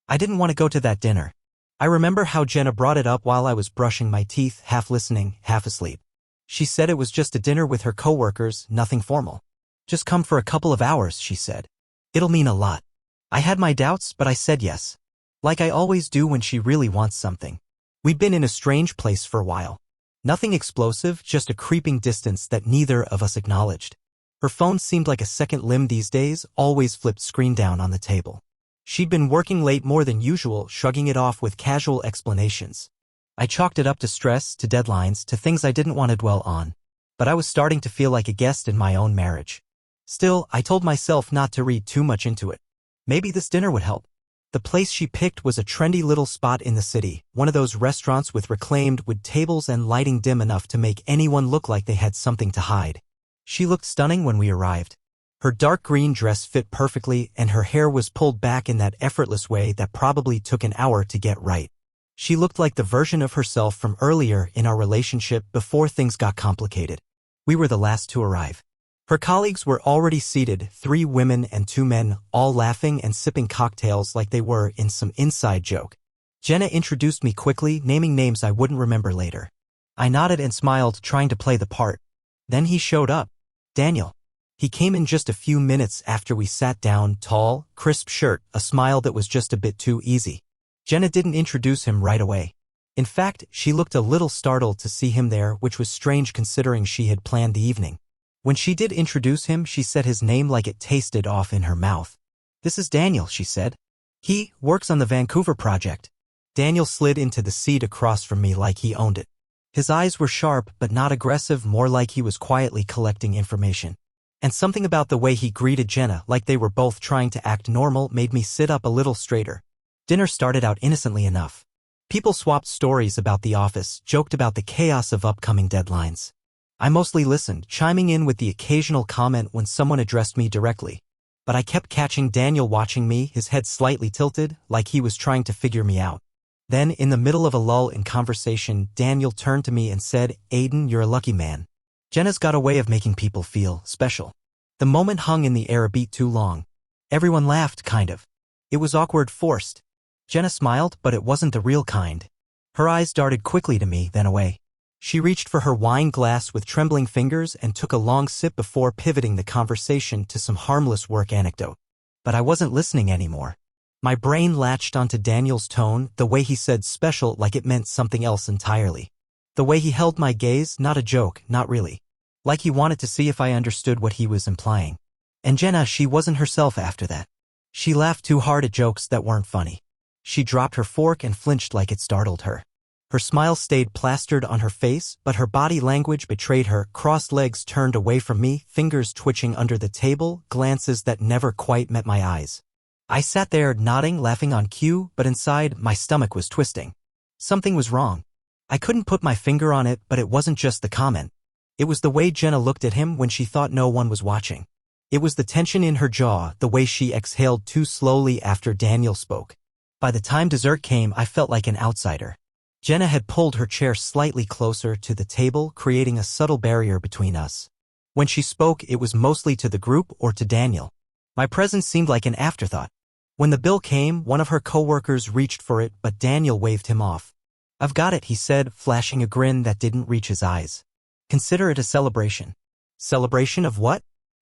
I didn't want to go to that dinner. I remember how Jenna brought it up while I was brushing my teeth, half listening, half asleep. She said it was just a dinner with her coworkers, nothing formal. Just come for a couple of hours, she said. It'll mean a lot. I had my doubts, but I said yes. Like I always do when she really wants something. We'd been in a strange place for a while. Nothing explosive, just a creeping distance that neither of us acknowledged. Her phone seemed like a second limb these days, always flipped screen down on the table. She'd been working late more than usual, shrugging it off with casual explanations. I chalked it up to stress, to deadlines, to things I didn't want to dwell on. But I was starting to feel like a guest in my own marriage. Still, I told myself not to read too much into it. Maybe this dinner would help. The place she picked was a trendy little spot in the city, one of those restaurants with reclaimed wood tables and lighting dim enough to make anyone look like they had something to hide. She looked stunning when we arrived. Her dark green dress fit perfectly and her hair was pulled back in that effortless way that probably took an hour to get right. She looked like the version of herself from earlier in our relationship before things got complicated. We were the last to arrive. Her colleagues were already seated, 3 women and 2 men, all laughing and sipping cocktails like they were in some inside joke. Jenna introduced me quickly, naming names I wouldn't remember later. I nodded and smiled, trying to play the part. Then he showed up. Daniel. He came in just a few minutes after we sat down, tall, crisp shirt, a smile that was just a bit too easy. Jenna didn't introduce him right away. In fact, she looked a little startled to see him there, which was strange considering she had planned the evening. When she did introduce him, she said his name like it tasted off in her mouth. This is Daniel, she said. He works on the Vancouver project. Daniel slid into the seat across from me like he owned it. His eyes were sharp but not aggressive, more like he was quietly collecting information. And something about the way he greeted Jenna, like they were both trying to act normal, made me sit up a little straighter. Dinner started out innocently enough. People swapped stories about the office, joked about the chaos of upcoming deadlines. I mostly listened, chiming in with the occasional comment when someone addressed me directly. But I kept catching Daniel watching me, his head slightly tilted, like he was trying to figure me out. Then, in the middle of a lull in conversation, Daniel turned to me and said, Aiden, you're a lucky man. Jenna's got a way of making people feel special. The moment hung in the air a beat too long. Everyone laughed, kind of. It was awkward, forced. Jenna smiled, but it wasn't the real kind. Her eyes darted quickly to me, then away. She reached for her wine glass with trembling fingers and took a long sip before pivoting the conversation to some harmless work anecdote. But I wasn't listening anymore. My brain latched onto Daniel's tone, the way he said special like it meant something else entirely. The way he held my gaze, not a joke, not really. Like he wanted to see if I understood what he was implying. And Jenna, she wasn't herself after that. She laughed too hard at jokes that weren't funny. She dropped her fork and flinched like it startled her. Her smile stayed plastered on her face, but her body language betrayed her, crossed legs turned away from me, fingers twitching under the table, glances that never quite met my eyes. I sat there nodding, laughing on cue, but inside, my stomach was twisting. Something was wrong. I couldn't put my finger on it, but it wasn't just the comment. It was the way Jenna looked at him when she thought no one was watching. It was the tension in her jaw, the way she exhaled too slowly after Daniel spoke. By the time dessert came, I felt like an outsider. Jenna had pulled her chair slightly closer to the table, creating a subtle barrier between us. When she spoke, it was mostly to the group or to Daniel. My presence seemed like an afterthought. When the bill came, one of her coworkers reached for it, but Daniel waved him off. I've got it, he said, flashing a grin that didn't reach his eyes. Consider it a celebration. Celebration of what?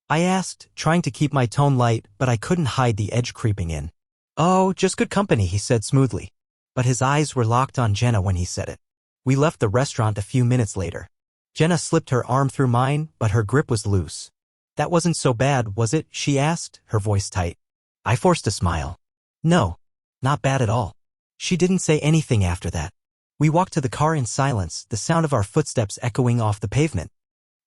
I asked, trying to keep my tone light, but I couldn't hide the edge creeping in. Oh, just good company, he said smoothly. But his eyes were locked on Jenna when he said it. We left the restaurant a few minutes later. Jenna slipped her arm through mine, but her grip was loose. That wasn't so bad, was it? She asked, her voice tight. I forced a smile. No, not bad at all. She didn't say anything after that. We walked to the car in silence, the sound of our footsteps echoing off the pavement.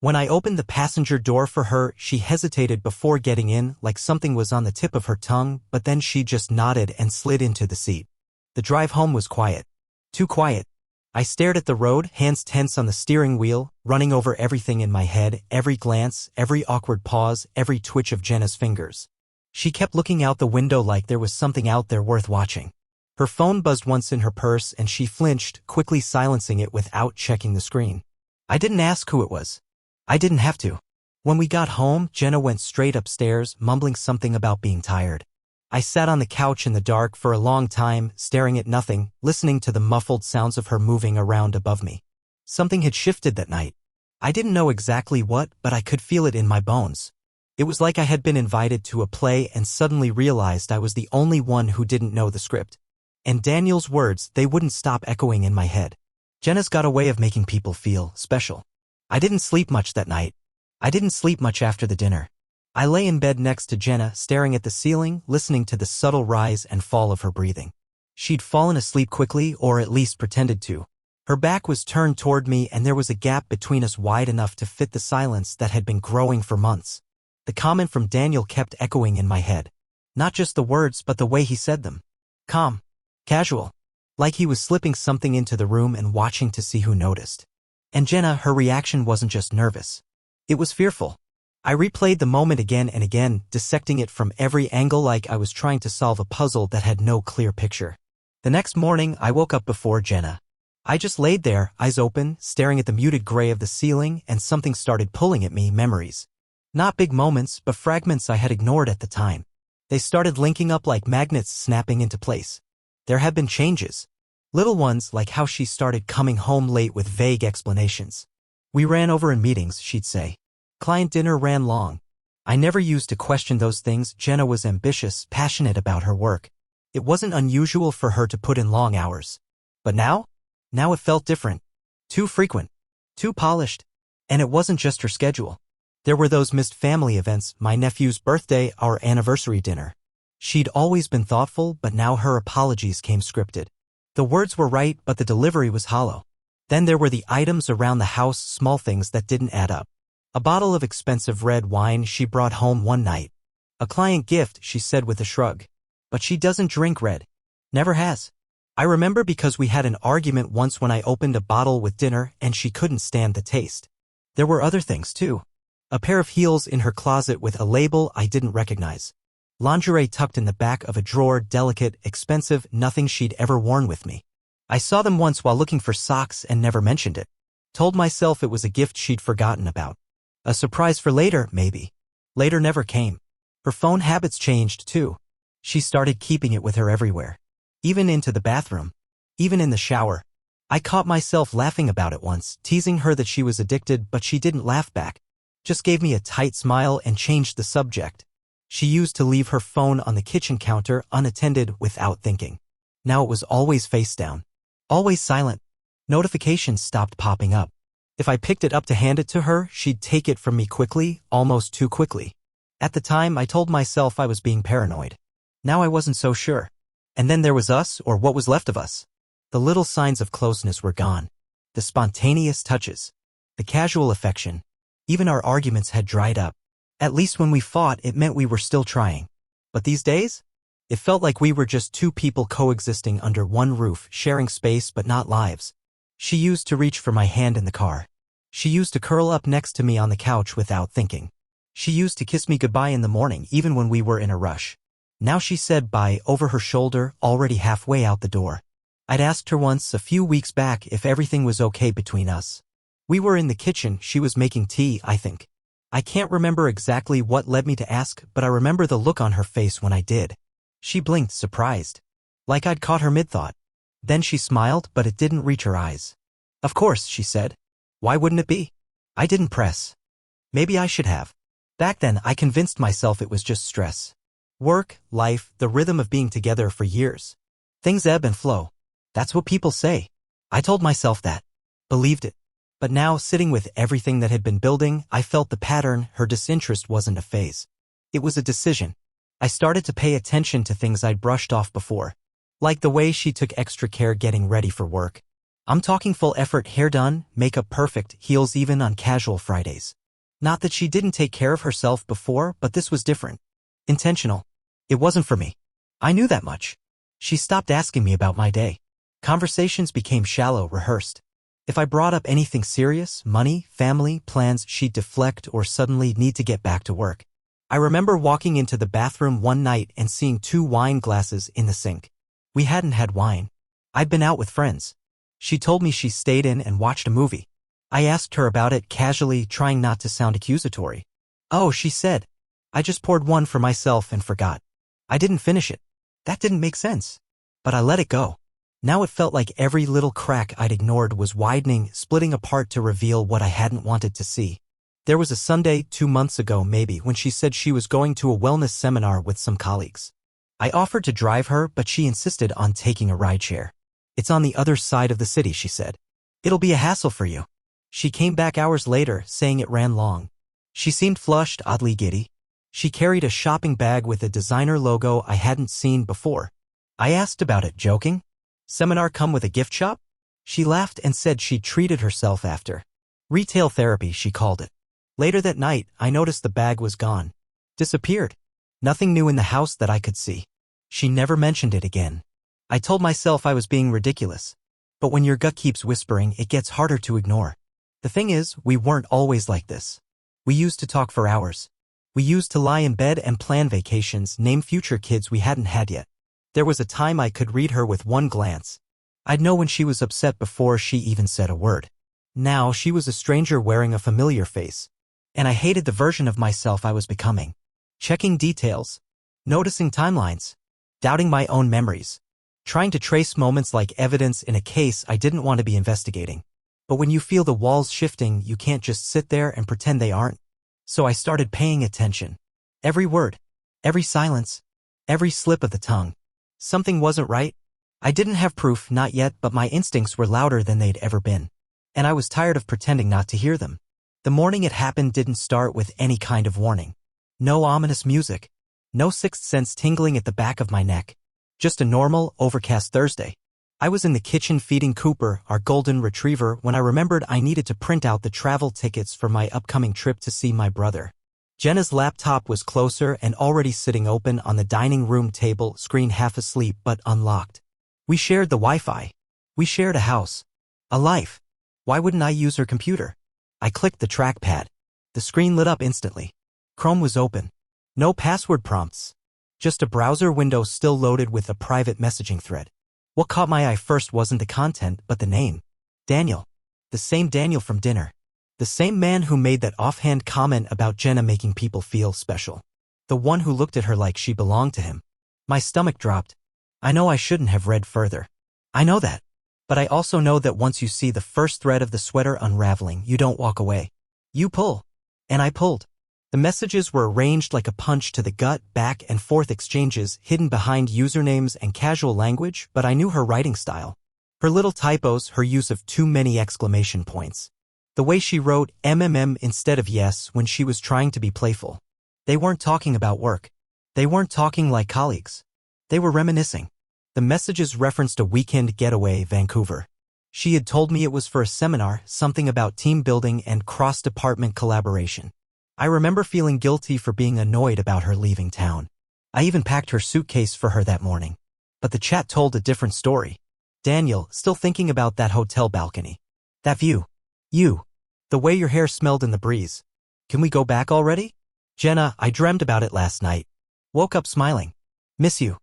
When I opened the passenger door for her, she hesitated before getting in, like something was on the tip of her tongue, but then she just nodded and slid into the seat. The drive home was quiet. Too quiet. I stared at the road, hands tense on the steering wheel, running over everything in my head, every glance, every awkward pause, every twitch of Jenna's fingers. She kept looking out the window like there was something out there worth watching. Her phone buzzed once in her purse and she flinched, quickly silencing it without checking the screen. I didn't ask who it was. I didn't have to. When we got home, Jenna went straight upstairs, mumbling something about being tired. I sat on the couch in the dark for a long time, staring at nothing, listening to the muffled sounds of her moving around above me. Something had shifted that night. I didn't know exactly what, but I could feel it in my bones. It was like I had been invited to a play and suddenly realized I was the only one who didn't know the script. And Daniel's words, they wouldn't stop echoing in my head. Jenna's got a way of making people feel special. I didn't sleep much that night. I didn't sleep much after the dinner. I lay in bed next to Jenna, staring at the ceiling, listening to the subtle rise and fall of her breathing. She'd fallen asleep quickly, or at least pretended to. Her back was turned toward me and there was a gap between us wide enough to fit the silence that had been growing for months. The comment from Daniel kept echoing in my head. Not just the words, but the way he said them. Calm. Casual. Like he was slipping something into the room and watching to see who noticed. And Jenna, her reaction wasn't just nervous. It was fearful. I replayed the moment again and again, dissecting it from every angle like I was trying to solve a puzzle that had no clear picture. The next morning, I woke up before Jenna. I just laid there, eyes open, staring at the muted gray of the ceiling, and something started pulling at me, memories. Not big moments, but fragments I had ignored at the time. They started linking up like magnets snapping into place. There had been changes. Little ones, like how she started coming home late with vague explanations. We ran over in meetings, she'd say. Client dinner ran long. I never used to question those things. Jenna was ambitious, passionate about her work. It wasn't unusual for her to put in long hours. But now it felt different. Too frequent. Too polished. And it wasn't just her schedule. There were those missed family events, my nephew's birthday, our anniversary dinner. She'd always been thoughtful, but now her apologies came scripted. The words were right, but the delivery was hollow. Then there were the items around the house, small things that didn't add up. A bottle of expensive red wine she brought home one night. A client gift, she said with a shrug. But she doesn't drink red. Never has. I remember because we had an argument once when I opened a bottle with dinner and she couldn't stand the taste. There were other things too. A pair of heels in her closet with a label I didn't recognize. Lingerie tucked in the back of a drawer, delicate, expensive, nothing she'd ever worn with me. I saw them once while looking for socks and never mentioned it. Told myself it was a gift she'd forgotten about. A surprise for later, maybe. Later never came. Her phone habits changed too. She started keeping it with her everywhere. Even into the bathroom. Even in the shower. I caught myself laughing about it once, teasing her that she was addicted, but she didn't laugh back. Just gave me a tight smile and changed the subject. She used to leave her phone on the kitchen counter unattended without thinking. Now it was always face down. Always silent. Notifications stopped popping up. If I picked it up to hand it to her, she'd take it from me quickly, almost too quickly. At the time, I told myself I was being paranoid. Now I wasn't so sure. And then there was us, or what was left of us. The little signs of closeness were gone. The spontaneous touches. The casual affection. Even our arguments had dried up. At least when we fought, it meant we were still trying. But these days? It felt like we were just two people coexisting under one roof, sharing space but not lives. She used to reach for my hand in the car. She used to curl up next to me on the couch without thinking. She used to kiss me goodbye in the morning, even when we were in a rush. Now she said bye over her shoulder, already halfway out the door. I'd asked her once, a few weeks back, if everything was okay between us. We were in the kitchen, she was making tea, I think. I can't remember exactly what led me to ask, but I remember the look on her face when I did. She blinked, surprised. Like I'd caught her mid-thought. Then she smiled, but it didn't reach her eyes. Of course, she said. Why wouldn't it be? I didn't press. Maybe I should have. Back then, I convinced myself it was just stress. Work, life, the rhythm of being together for years. Things ebb and flow. That's what people say. I told myself that. Believed it. But now, sitting with everything that had been building, I felt the pattern. Her disinterest wasn't a phase. It was a decision. I started to pay attention to things I'd brushed off before. Like the way she took extra care getting ready for work. I'm talking full effort, hair done, makeup perfect, heels even on casual Fridays. Not that she didn't take care of herself before, but this was different. Intentional. It wasn't for me. I knew that much. She stopped asking me about my day. Conversations became shallow, rehearsed. If I brought up anything serious, money, family, plans, she'd deflect or suddenly need to get back to work. I remember walking into the bathroom one night and seeing 2 wine glasses in the sink. We hadn't had wine. I'd been out with friends. She told me she stayed in and watched a movie. I asked her about it casually, trying not to sound accusatory. Oh, she said. I just poured one for myself and forgot. I didn't finish it. That didn't make sense. But I let it go. Now it felt like every little crack I'd ignored was widening, splitting apart to reveal what I hadn't wanted to see. There was a Sunday, 2 months ago maybe, when she said she was going to a wellness seminar with some colleagues. I offered to drive her, but she insisted on taking a rideshare. It's on the other side of the city, she said. It'll be a hassle for you. She came back hours later, saying it ran long. She seemed flushed, oddly giddy. She carried a shopping bag with a designer logo I hadn't seen before. I asked about it, joking. Seminar come with a gift shop? She laughed and said she'd treated herself after. Retail therapy, she called it. Later that night, I noticed the bag was gone. Disappeared. Nothing new in the house that I could see. She never mentioned it again. I told myself I was being ridiculous. But when your gut keeps whispering, it gets harder to ignore. The thing is, we weren't always like this. We used to talk for hours. We used to lie in bed and plan vacations, name future kids we hadn't had yet. There was a time I could read her with one glance. I'd know when she was upset before she even said a word. Now she was a stranger wearing a familiar face. And I hated the version of myself I was becoming. Checking details. Noticing timelines. Doubting my own memories. Trying to trace moments like evidence in a case I didn't want to be investigating. But when you feel the walls shifting, you can't just sit there and pretend they aren't. So I started paying attention. Every word. Every silence. Every slip of the tongue. Something wasn't right. I didn't have proof, not yet, but my instincts were louder than they'd ever been. And I was tired of pretending not to hear them. The morning it happened didn't start with any kind of warning. No ominous music. No sixth sense tingling at the back of my neck. Just a normal, overcast Thursday. I was in the kitchen feeding Cooper, our golden retriever, when I remembered I needed to print out the travel tickets for my upcoming trip to see my brother. Jenna's laptop was closer and already sitting open on the dining room table, screen half asleep but unlocked. We shared the Wi-Fi. We shared a house. A life. Why wouldn't I use her computer? I clicked the trackpad. The screen lit up instantly. Chrome was open. No password prompts. Just a browser window still loaded with a private messaging thread. What caught my eye first wasn't the content, but the name. Daniel. The same Daniel from dinner. The same man who made that offhand comment about Jenna making people feel special. The one who looked at her like she belonged to him. My stomach dropped. I know I shouldn't have read further. I know that. But I also know that once you see the first thread of the sweater unraveling, you don't walk away. You pull. And I pulled. The messages were arranged like a punch to the gut, back and forth exchanges hidden behind usernames and casual language, but I knew her writing style. Her little typos, her use of too many exclamation points. The way she wrote MMM instead of yes when she was trying to be playful. They weren't talking about work. They weren't talking like colleagues. They were reminiscing. The messages referenced a weekend getaway, Vancouver. She had told me it was for a seminar, something about team building and cross-department collaboration. I remember feeling guilty for being annoyed about her leaving town. I even packed her suitcase for her that morning. But the chat told a different story. Daniel, still thinking about that hotel balcony. That view. You. The way your hair smelled in the breeze. Can we go back already? Jenna, I dreamed about it last night. Woke up smiling. Miss you.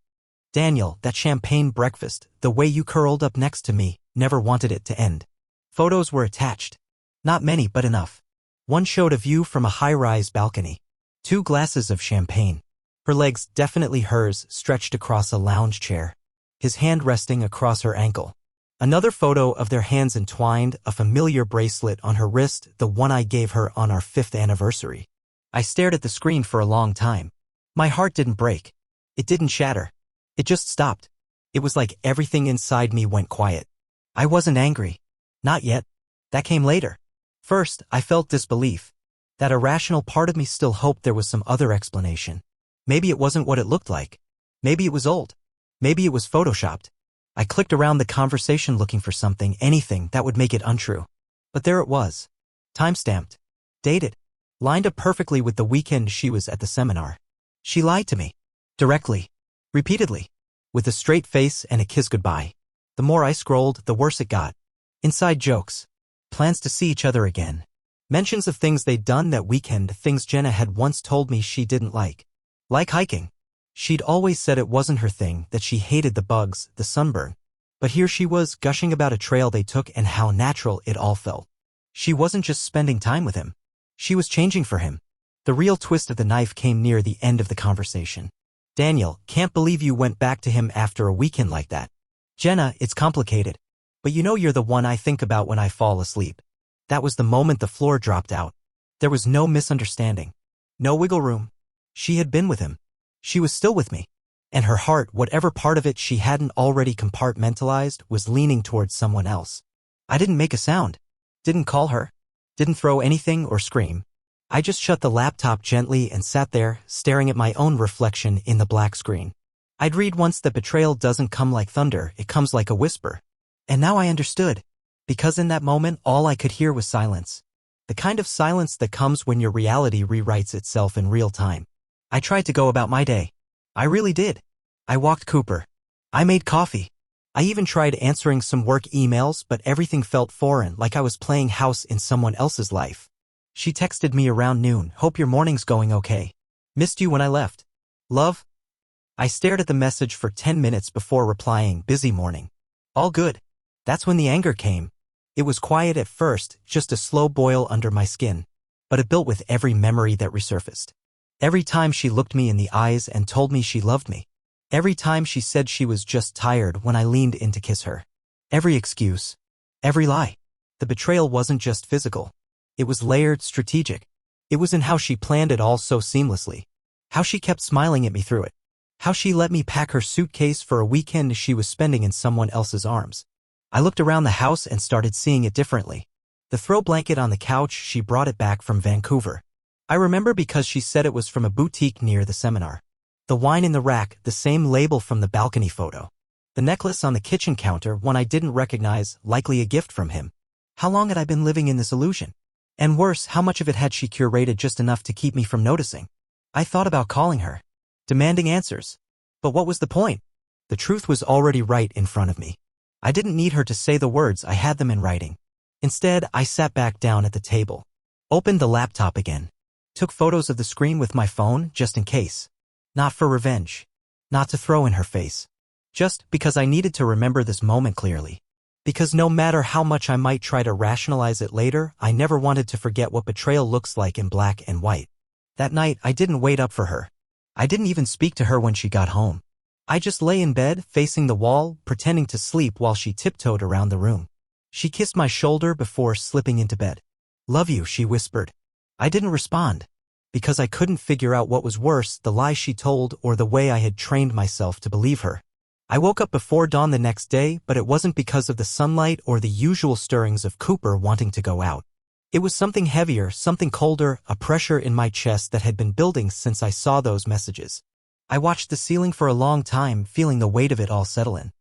Daniel, that champagne breakfast, the way you curled up next to me, never wanted it to end. Photos were attached. Not many, but enough. One showed a view from a high-rise balcony. 2 glasses of champagne. Her legs, definitely hers, stretched across a lounge chair. His hand resting across her ankle. Another photo of their hands entwined, a familiar bracelet on her wrist, the one I gave her on our 5th anniversary. I stared at the screen for a long time. My heart didn't break. It didn't shatter. It just stopped. It was like everything inside me went quiet. I wasn't angry. Not yet. That came later. First, I felt disbelief. That irrational part of me still hoped there was some other explanation. Maybe it wasn't what it looked like. Maybe it was old. Maybe it was photoshopped. I clicked around the conversation looking for something, anything that would make it untrue. But there it was. Time-stamped. Dated. Lined up perfectly with the weekend she was at the seminar. She lied to me. Directly. Repeatedly. With a straight face and a kiss goodbye. The more I scrolled, the worse it got. Inside jokes. Plans to see each other again. Mentions of things they'd done that weekend, things Jenna had once told me she didn't like. Like hiking. She'd always said it wasn't her thing, that she hated the bugs, the sunburn. But here she was, gushing about a trail they took and how natural it all felt. She wasn't just spending time with him. She was changing for him. The real twist of the knife came near the end of the conversation. Daniel, can't believe you went back to him after a weekend like that. Jenna, it's complicated. But you know you're the one I think about when I fall asleep. That was the moment the floor dropped out. There was no misunderstanding. No wiggle room. She had been with him. She was still with me. And her heart, whatever part of it she hadn't already compartmentalized, was leaning towards someone else. I didn't make a sound. Didn't call her. Didn't throw anything or scream. I just shut the laptop gently and sat there, staring at my own reflection in the black screen. I'd read once that betrayal doesn't come like thunder, it comes like a whisper. And now I understood. Because in that moment, all I could hear was silence. The kind of silence that comes when your reality rewrites itself in real time. I tried to go about my day. I really did. I walked Cooper. I made coffee. I even tried answering some work emails, but everything felt foreign, like I was playing house in someone else's life. She texted me around noon, hope your morning's going okay. Missed you when I left. Love? I stared at the message for 10 minutes before replying, busy morning. All good. That's when the anger came. It was quiet at first, just a slow boil under my skin. But it built with every memory that resurfaced. Every time she looked me in the eyes and told me she loved me. Every time she said she was just tired when I leaned in to kiss her. Every excuse. Every lie. The betrayal wasn't just physical. It was layered, strategic. It was in how she planned it all so seamlessly. How she kept smiling at me through it. How she let me pack her suitcase for a weekend she was spending in someone else's arms. I looked around the house and started seeing it differently. The throw blanket on the couch, she brought it back from Vancouver. I remember because she said it was from a boutique near the seminar. The wine in the rack, the same label from the balcony photo. The necklace on the kitchen counter, one I didn't recognize, likely a gift from him. How long had I been living in this illusion? And worse, how much of it had she curated just enough to keep me from noticing? I thought about calling her. Demanding answers. But what was the point? The truth was already right in front of me. I didn't need her to say the words, I had them in writing. Instead, I sat back down at the table. Opened the laptop again. Took photos of the screen with my phone, just in case. Not for revenge. Not to throw in her face. Just because I needed to remember this moment clearly. Because no matter how much I might try to rationalize it later, I never wanted to forget what betrayal looks like in black and white. That night, I didn't wait up for her. I didn't even speak to her when she got home. I just lay in bed, facing the wall, pretending to sleep while she tiptoed around the room. She kissed my shoulder before slipping into bed. Love you, she whispered. I didn't respond. Because I couldn't figure out what was worse, the lie she told or the way I had trained myself to believe her. I woke up before dawn the next day, but it wasn't because of the sunlight or the usual stirrings of Cooper wanting to go out. It was something heavier, something colder, a pressure in my chest that had been building since I saw those messages. I watched the ceiling for a long time, feeling the weight of it all settle in.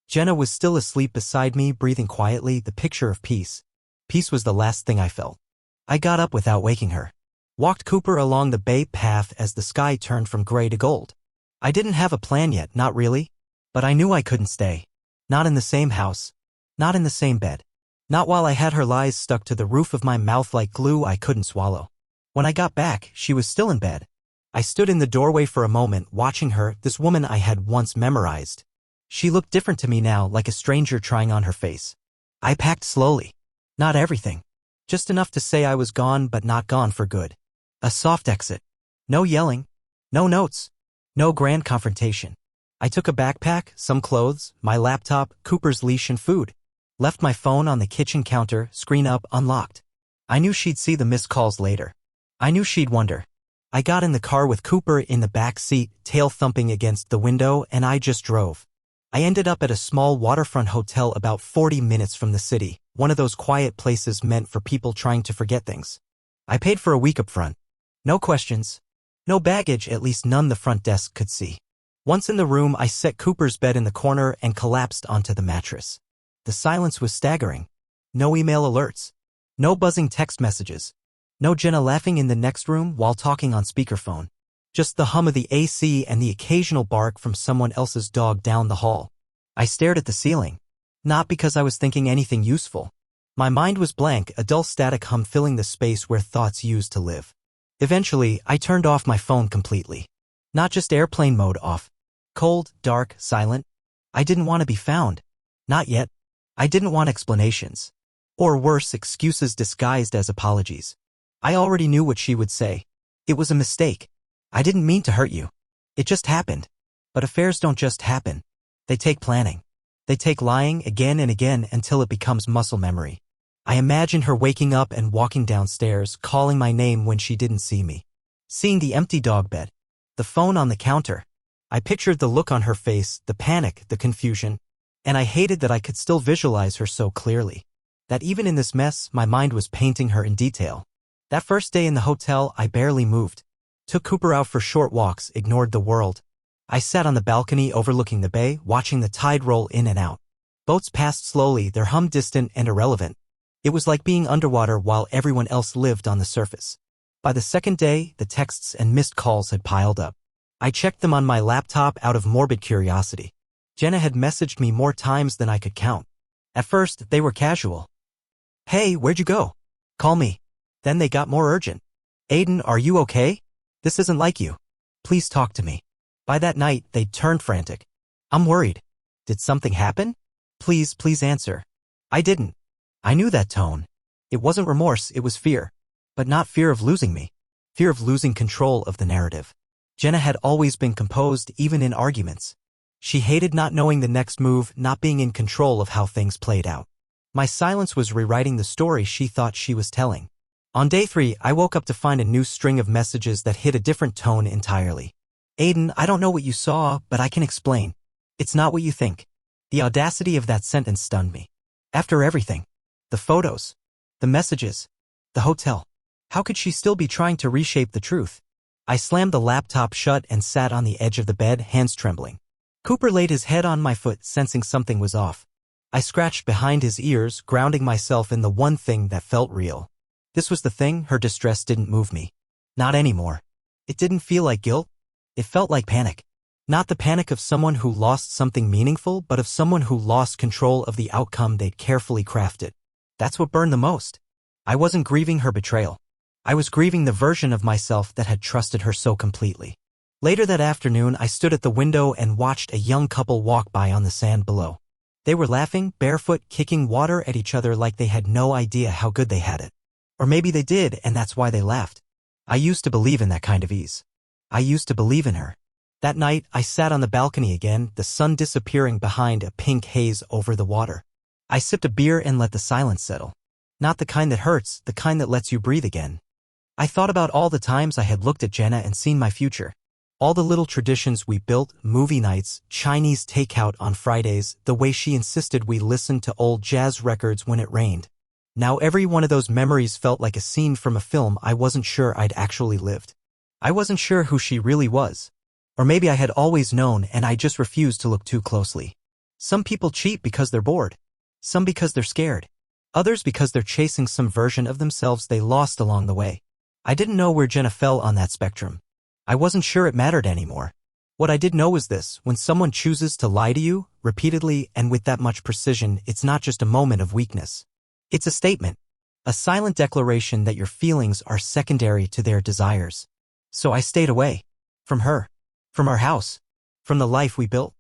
Jenna was still asleep beside me, breathing quietly, the picture of peace. Peace was the last thing I felt. I got up without waking her. Walked Cooper along the bay path as the sky turned from gray to gold. I didn't have a plan yet, not really. But I knew I couldn't stay. Not in the same house. Not in the same bed. Not while I had her lies stuck to the roof of my mouth like glue I couldn't swallow. When I got back, she was still in bed. I stood in the doorway for a moment, watching her, this woman I had once memorized. She looked different to me now, like a stranger trying on her face. I packed slowly. Not everything. Just enough to say I was gone, but not gone for good. A soft exit. No yelling. No notes. No grand confrontation. I took a backpack, some clothes, my laptop, Cooper's leash and food. Left my phone on the kitchen counter, screen up, unlocked. I knew she'd see the missed calls later. I knew she'd wonder. I got in the car with Cooper in the back seat, tail thumping against the window, and I just drove. I ended up at a small waterfront hotel about 40 minutes from the city, one of those quiet places meant for people trying to forget things. I paid for a week up front. No questions. No baggage, at least none the front desk could see. Once in the room, I set Cooper's bed in the corner and collapsed onto the mattress. The silence was staggering. No email alerts. No buzzing text messages. No Jenna laughing in the next room while talking on speakerphone. Just the hum of the AC and the occasional bark from someone else's dog down the hall. I stared at the ceiling. Not because I was thinking anything useful. My mind was blank, a dull static hum filling the space where thoughts used to live. Eventually, I turned off my phone completely. Not just airplane mode off. Cold, dark, silent. I didn't want to be found. Not yet. I didn't want explanations. Or worse, excuses disguised as apologies. I already knew what she would say. It was a mistake. I didn't mean to hurt you. It just happened. But affairs don't just happen. They take planning. They take lying again and again until it becomes muscle memory. I imagined her waking up and walking downstairs, calling my name when she didn't see me. Seeing the empty dog bed. The phone on the counter. I pictured the look on her face, the panic, the confusion. And I hated that I could still visualize her so clearly. That even in this mess, my mind was painting her in detail. That first day in the hotel, I barely moved. Took Cooper out for short walks, ignored the world. I sat on the balcony overlooking the bay, watching the tide roll in and out. Boats passed slowly, their hum distant and irrelevant. It was like being underwater while everyone else lived on the surface. By the second day, the texts and missed calls had piled up. I checked them on my laptop out of morbid curiosity. Jenna had messaged me more times than I could count. At first, they were casual. "Hey, where'd you go? Call me." Then they got more urgent. "Aiden, are you okay? This isn't like you. Please talk to me." By that night, they'd turned frantic. "I'm worried. Did something happen? Please answer." I didn't. I knew that tone. It wasn't remorse, it was fear. But not fear of losing me. Fear of losing control of the narrative. Jenna had always been composed, even in arguments. She hated not knowing the next move, not being in control of how things played out. My silence was rewriting the story she thought she was telling. On day 3, I woke up to find a new string of messages that hit a different tone entirely. "Aiden, I don't know what you saw, but I can explain. It's not what you think." The audacity of that sentence stunned me. After everything. The photos. The messages. The hotel. How could she still be trying to reshape the truth? I slammed the laptop shut and sat on the edge of the bed, hands trembling. Cooper laid his head on my foot, sensing something was off. I scratched behind his ears, grounding myself in the one thing that felt real. This was the thing, her distress didn't move me. Not anymore. It didn't feel like guilt. It felt like panic. Not the panic of someone who lost something meaningful, but of someone who lost control of the outcome they'd carefully crafted. That's what burned the most. I wasn't grieving her betrayal. I was grieving the version of myself that had trusted her so completely. Later that afternoon, I stood at the window and watched a young couple walk by on the sand below. They were laughing, barefoot, kicking water at each other like they had no idea how good they had it. Or maybe they did, and that's why they laughed. I used to believe in that kind of ease. I used to believe in her. That night, I sat on the balcony again, the sun disappearing behind a pink haze over the water. I sipped a beer and let the silence settle. Not the kind that hurts, the kind that lets you breathe again. I thought about all the times I had looked at Jenna and seen my future. All the little traditions we built, movie nights, Chinese takeout on Fridays, the way she insisted we listen to old jazz records when it rained. Now every one of those memories felt like a scene from a film I wasn't sure I'd actually lived. I wasn't sure who she really was. Or maybe I had always known and I just refused to look too closely. Some people cheat because they're bored. Some because they're scared. Others because they're chasing some version of themselves they lost along the way. I didn't know where Jenna fell on that spectrum. I wasn't sure it mattered anymore. What I did know was this: when someone chooses to lie to you, repeatedly and with that much precision, it's not just a moment of weakness. It's a statement. A silent declaration that your feelings are secondary to their desires. So I stayed away. From her. From our house. From the life we built.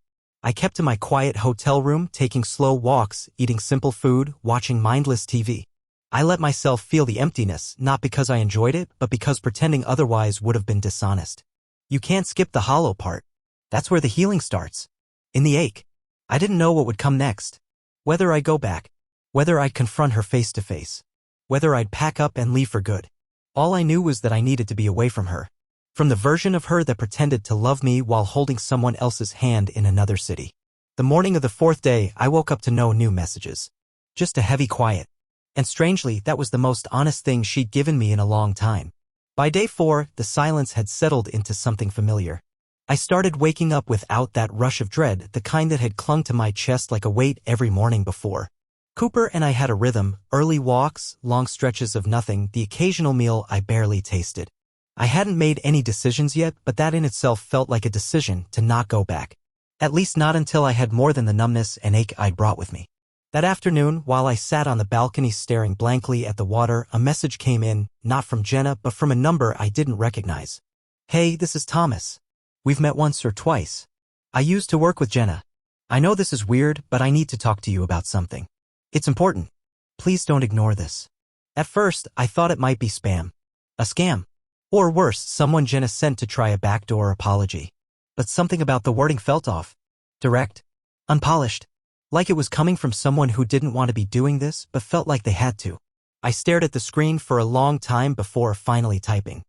I kept to my quiet hotel room, taking slow walks, eating simple food, watching mindless TV. I let myself feel the emptiness, not because I enjoyed it, but because pretending otherwise would have been dishonest. You can't skip the hollow part. That's where the healing starts. In the ache. I didn't know what would come next. Whether I'd go back. Whether I'd confront her face to face. Whether I'd pack up and leave for good. All I knew was that I needed to be away from her. From the version of her that pretended to love me while holding someone else's hand in another city. The morning of the 4th day, I woke up to no new messages. Just a heavy quiet. And strangely, that was the most honest thing she'd given me in a long time. By day 4, the silence had settled into something familiar. I started waking up without that rush of dread, the kind that had clung to my chest like a weight every morning before. Cooper and I had a rhythm, early walks, long stretches of nothing, the occasional meal I barely tasted. I hadn't made any decisions yet, but that in itself felt like a decision to not go back. At least not until I had more than the numbness and ache I'd brought with me. That afternoon, while I sat on the balcony staring blankly at the water, a message came in, not from Jenna, but from a number I didn't recognize. "Hey, this is Thomas. We've met once or twice. I used to work with Jenna. I know this is weird, but I need to talk to you about something. It's important. Please don't ignore this." At first, I thought it might be spam. A scam. Or worse, someone Jenna sent to try a backdoor apology. but something about the wording felt off. Direct. Unpolished. Like it was coming from someone who didn't want to be doing this but felt like they had to. I stared at the screen for a long time before finally typing.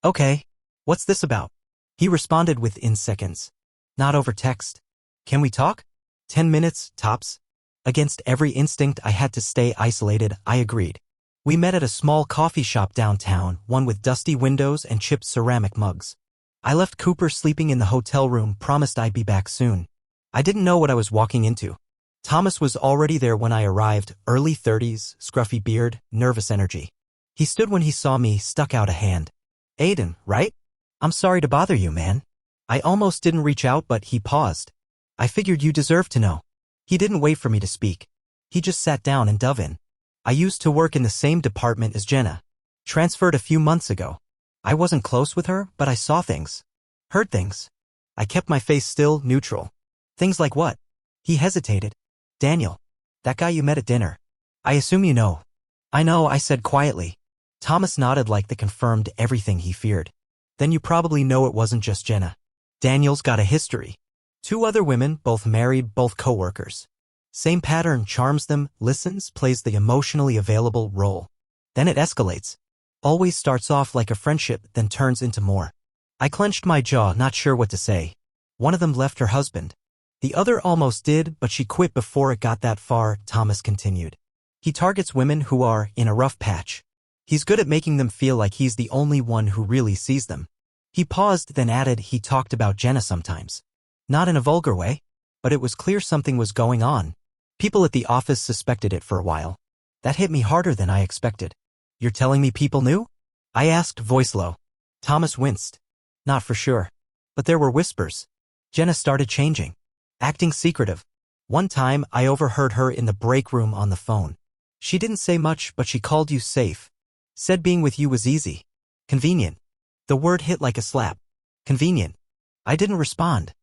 Okay. What's this about? He responded within seconds. Not over text. Can we talk? 10 minutes, tops. Against every instinct I had to stay isolated, I agreed. We met at a small coffee shop downtown, one with dusty windows and chipped ceramic mugs. I left Cooper sleeping in the hotel room, promised I'd be back soon. I didn't know what I was walking into. Thomas was already there when I arrived, early 30s, scruffy beard, nervous energy. He stood when he saw me, stuck out a hand. Aiden, right? I'm sorry to bother you, man. I almost didn't reach out, but he paused. I figured you deserved to know. He didn't wait for me to speak. He just sat down and dove in. I used to work in the same department as Jenna. Transferred a few months ago. I wasn't close with her, but I saw things. Heard things. I kept my face still, neutral. Things like what? He hesitated. Daniel. That guy you met at dinner. I assume you know. I know, I said quietly. Thomas nodded like that confirmed everything he feared. Then you probably know it wasn't just Jenna. Daniel's got a history. 2 other women, both married, both co-workers. Same pattern, charms them, listens, plays the emotionally available role. Then it escalates. Always starts off like a friendship, then turns into more. I clenched my jaw, not sure what to say. One of them left her husband. The other almost did, but she quit before it got that far, Thomas continued. He targets women who are in a rough patch. He's good at making them feel like he's the only one who really sees them. He paused, then added he talked about Jenna sometimes. Not in a vulgar way, but it was clear something was going on. People at the office suspected it for a while. That hit me harder than I expected. You're telling me people knew? I asked, voice low. Thomas winced. Not for sure. But there were whispers. Jenna started changing. Acting secretive. One time, I overheard her in the break room on the phone. She didn't say much, but she called you safe. Said being with you was easy. Convenient. The word hit like a slap. Convenient. I didn't respond.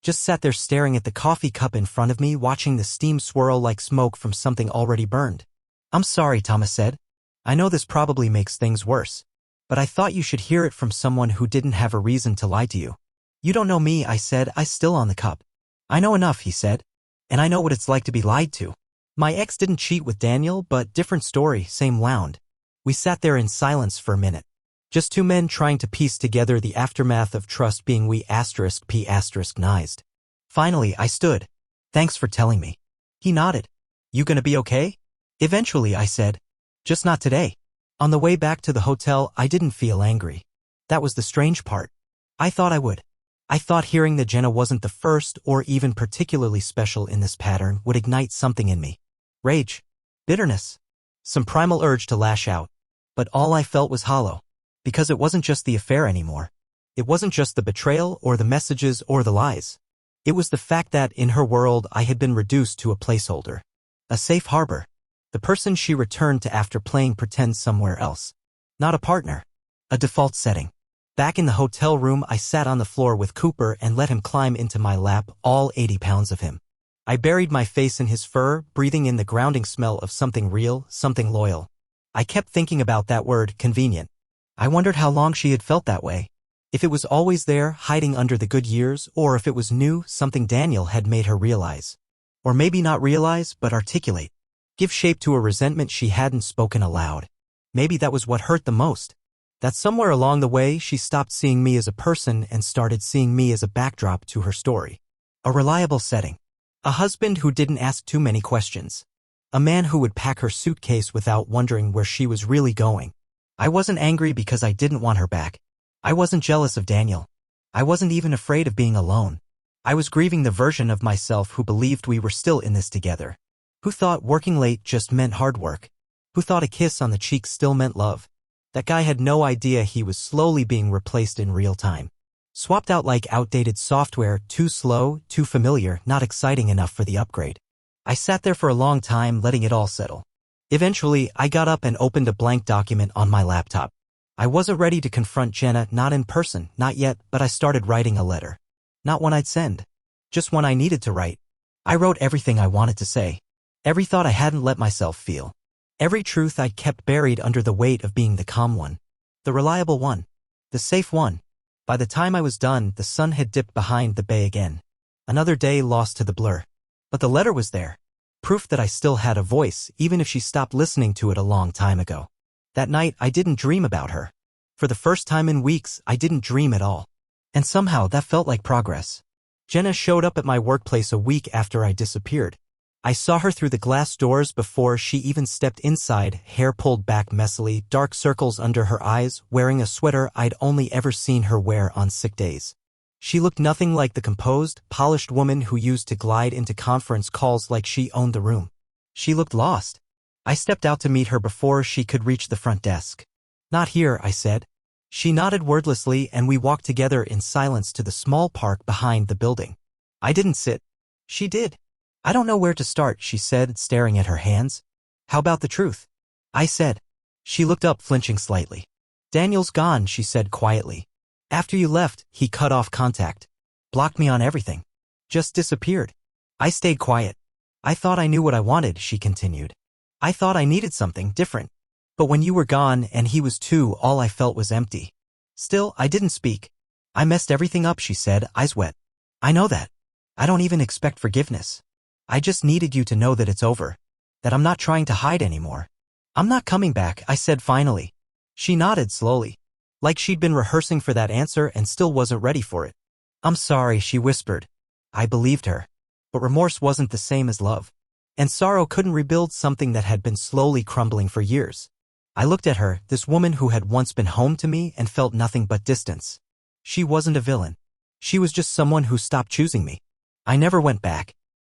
Just sat there staring at the coffee cup in front of me, watching the steam swirl like smoke from something already burned. I'm sorry, Thomas said. I know this probably makes things worse. But I thought you should hear it from someone who didn't have a reason to lie to you. You don't know me, I said, I still on the cup. I know enough, he said. And I know what it's like to be lied to. My ex didn't cheat with Daniel, but different story, same wound. We sat there in silence for a minute. Just 2 men trying to piece together the aftermath of trust being *p***nized. Finally, I stood. Thanks for telling me. He nodded. You gonna be okay? Eventually, I said. Just not today. On the way back to the hotel, I didn't feel angry. That was the strange part. I thought I would. I thought hearing that Jenna wasn't the first or even particularly special in this pattern would ignite something in me. Rage. Bitterness. Some primal urge to lash out. But all I felt was hollow. Because it wasn't just the affair anymore. It wasn't just the betrayal or the messages or the lies. It was the fact that, in her world, I had been reduced to a placeholder. A safe harbor. The person she returned to after playing pretend somewhere else. Not a partner. A default setting. Back in the hotel room, I sat on the floor with Cooper and let him climb into my lap, all 80 pounds of him. I buried my face in his fur, breathing in the grounding smell of something real, something loyal. I kept thinking about that word, convenient. I wondered how long she had felt that way. If it was always there, hiding under the good years, or if it was new, something Daniel had made her realize. Or maybe not realize, but articulate. Give shape to a resentment she hadn't spoken aloud. Maybe that was what hurt the most. That somewhere along the way, she stopped seeing me as a person and started seeing me as a backdrop to her story. A reliable setting. A husband who didn't ask too many questions. A man who would pack her suitcase without wondering where she was really going. I wasn't angry because I didn't want her back. I wasn't jealous of Daniel. I wasn't even afraid of being alone. I was grieving the version of myself who believed we were still in this together. Who thought working late just meant hard work. Who thought a kiss on the cheek still meant love. That guy had no idea he was slowly being replaced in real time. Swapped out like outdated software, too slow, too familiar, not exciting enough for the upgrade. I sat there for a long time letting it all settle. Eventually, I got up and opened a blank document on my laptop. I wasn't ready to confront Jenna, not in person, not yet, but I started writing a letter. Not one I'd send. Just one I needed to write. I wrote everything I wanted to say. Every thought I hadn't let myself feel. Every truth I kept buried under the weight of being the calm one. The reliable one. The safe one. By the time I was done, the sun had dipped behind the bay again. Another day lost to the blur. But the letter was there. Proof that I still had a voice, even if she stopped listening to it a long time ago. That night, I didn't dream about her. For the first time in weeks, I didn't dream at all. And somehow that felt like progress. Jenna showed up at my workplace a week after I disappeared. I saw her through the glass doors before she even stepped inside, hair pulled back messily, dark circles under her eyes, wearing a sweater I'd only ever seen her wear on sick days. She looked nothing like the composed, polished woman who used to glide into conference calls like she owned the room. She looked lost. I stepped out to meet her before she could reach the front desk. "Not here," I said. She nodded wordlessly and we walked together in silence to the small park behind the building. I didn't sit. She did. "I don't know where to start," she said, staring at her hands. "How about the truth?" I said. She looked up, flinching slightly. "Daniel's gone," she said quietly. "After you left, he cut off contact. Blocked me on everything. Just disappeared." I stayed quiet. "I thought I knew what I wanted," she continued. "I thought I needed something different. But when you were gone and he was too, all I felt was empty." Still, I didn't speak. "I messed everything up," she said, eyes wet. "I know that. I don't even expect forgiveness. I just needed you to know that it's over. That I'm not trying to hide anymore." "I'm not coming back," I said finally. She nodded slowly, like she'd been rehearsing for that answer and still wasn't ready for it. "I'm sorry," she whispered. I believed her. But remorse wasn't the same as love. And sorrow couldn't rebuild something that had been slowly crumbling for years. I looked at her, this woman who had once been home to me, and felt nothing but distance. She wasn't a villain. She was just someone who stopped choosing me. I never went back.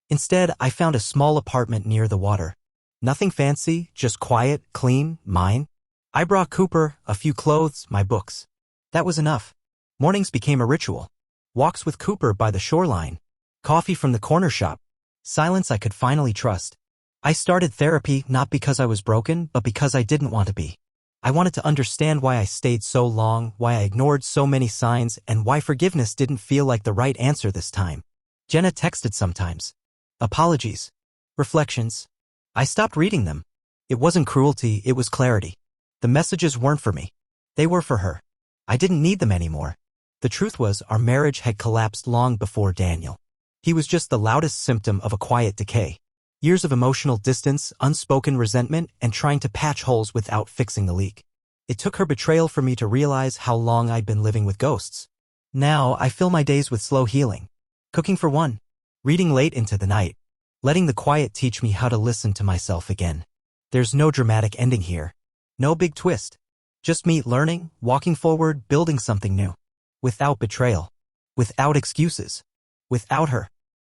Instead, I found a small apartment near the water. Nothing fancy, just quiet, clean, mine. I brought Cooper, a few clothes, my books. That was enough. Mornings became a ritual. Walks with Cooper by the shoreline. Coffee from the corner shop. Silence I could finally trust. I started therapy not because I was broken, but because I didn't want to be. I wanted to understand why I stayed so long, why I ignored so many signs, and why forgiveness didn't feel like the right answer this time. Jenna texted sometimes. Apologies. Reflections. I stopped reading them. It wasn't cruelty, it was clarity. The messages weren't for me. They were for her. I didn't need them anymore. The truth was, our marriage had collapsed long before Daniel. He was just the loudest symptom of a quiet decay. Years of emotional distance, unspoken resentment, and trying to patch holes without fixing the leak. It took her betrayal for me to realize how long I'd been living with ghosts. Now, I fill my days with slow healing. Cooking for one. Reading late into the night. Letting the quiet teach me how to listen to myself again. There's no dramatic ending here. No big twist. Just me learning, walking forward, building something new. Without betrayal. Without excuses. Without her.